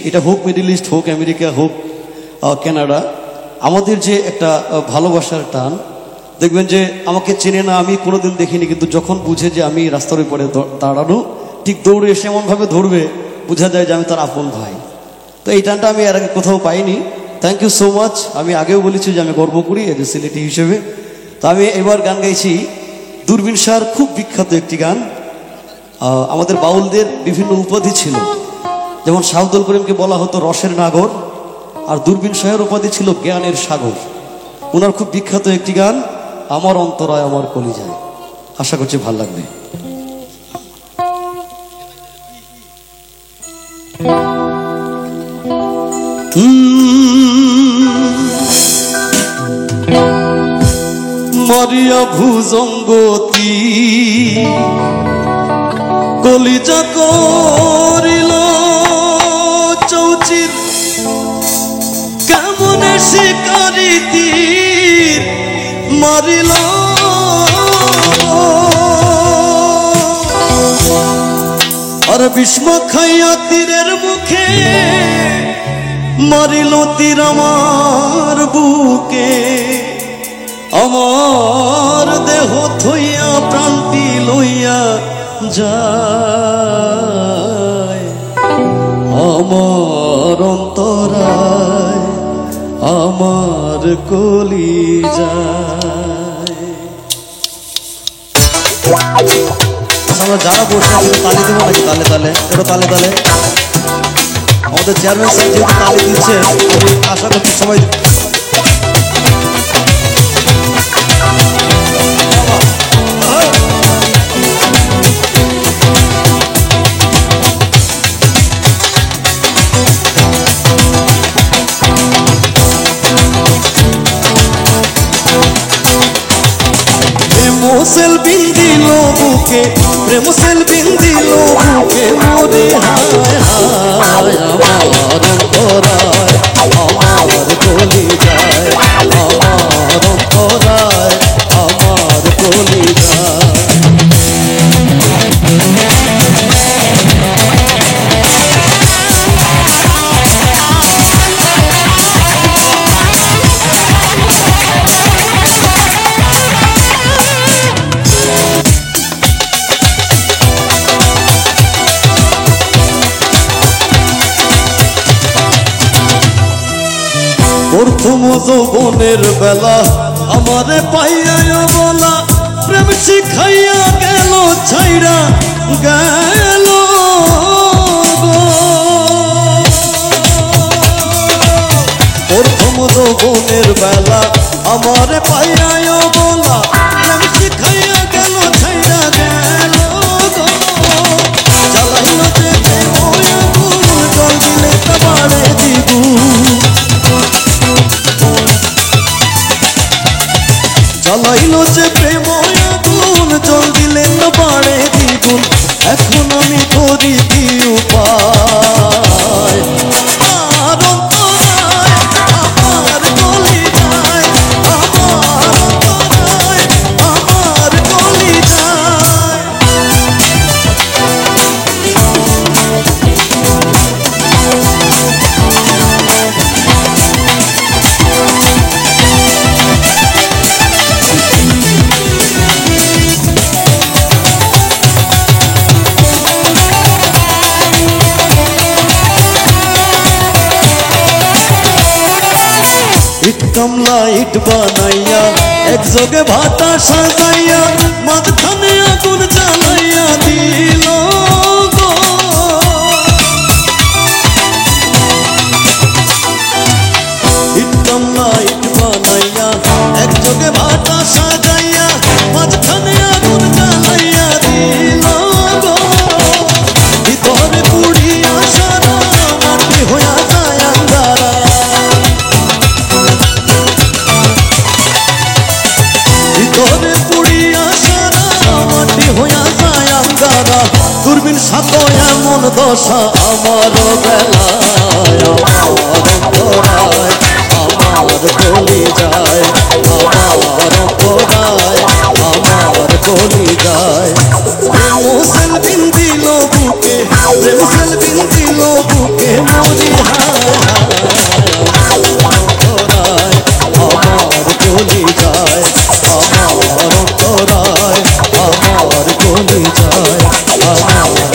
এটা হোক middle east, হোক আমেরিকা, হোক কানাডা, আমাদের যে একটা ভালোবাসার টান, দেখবেন যে আমাকে চেনে না, আমি কোনোদিন দেখিনি, কিন্তু যখন বুঝে যে আমি রাস্তার উপরে দাঁড়ানো, ঠিক দৌড়ে এসে এমনভাবে ধরবে, বোঝা যায় যে আমি তার আপন ভাই। তো এই টানটা আমি এর আগে কোথাও পাইনি। Thank you so much. আমি আগেও বলেছি যে আমি গর্ব করি এজ এ সিলেটি হিসেবে। তো আমি এবার গান গাইছি দূরবীন শাহর খুব বিখ্যাত একটি গান। আমাদের বাউলদের বিভিন্ন উপাধি ছিল, যেমন শাহুদুল করিমকে বলা হতো রসের নাগর, আর দূরবীন শাহের উপাধি ছিল জ্ঞানের সাগর। ওনার খুব বিখ্যাত একটি গান, আমার অন্তরায় আমার কলিজায়। আশা করছি ভাল লাগবে। মরিয়া ভুজঙ্গতি কলিজা করিল চৌচির, কেমনে শিকারি তীর মারিল, আর বিস্ম খাইয়া তীরের মুখে মারিল তীর আমার বুকে, আমার দেহ থইয়া প্রান্তি লইয়া যায়, আমার অন্তরায় আমার কলিজায়। আমরা যারা বসে আছি তালি দেবো নাকি? তালে তালে এটা তালে তালে আমাদের চেয়ারম্যান সাহেব যেহেতু তালি দিচ্ছে, আমি আশা করছি সবাই সেল বিন্দিল বুকে, প্রেম সেল বিন্দিল বুকে, মোরে হায় হায় আমার অন্তরায় আমার কলিজায়, আমার অন্তরায় আমার কলিজায়। প্রথম যৌবনের বেলা আমারে পাইয়া বলা, প্রেম শিখাইয়া গেল ছাইরা গেল, প্রথম যৌবনের বেলা আমারে পাইয়া বলা, প্রেম শিখাইয়া গেল ছাইরা গেল, জ্বালাইল যে জল দিলে তোমারে দ্বিগুণ, জ্বালাইল যে প্রেম আগুন জল দিলে না বাড়ে দ্বিগুণ, এখন আমি করি কি উপায়, আমার অন্তরায় আমার কলিজায়, আমার অন্তরায় আমার কলিজায়। কামলা ইট বানাইয়া একযোগে ভাতা সাজাইয়া, মাঝখানে আগুন জ্বালাইয়া দিল, ইট কামলা ইট বানাইয়া একযোগে ভাতা সাজাইয়া, মাঝখানে আগুন জ্বালাইয়া দিল, ভিতরে পুড়িয়া সারা মাটি হইয়া যায় আন্ধারা, ভিতরে পুড়িয়া সারা মাটি হইয়া যায় আন্ধারা, দূরবীন সাথে এমন দশা আমার বেলায়, আমার অন্তরায় আমার কলিজায়, আমার অন্তরায় আমার কলিজায়। প্রেম সেল বিন্দিল বুকে, প্রেম সেল বিন্দিল বুকে, মরি হায়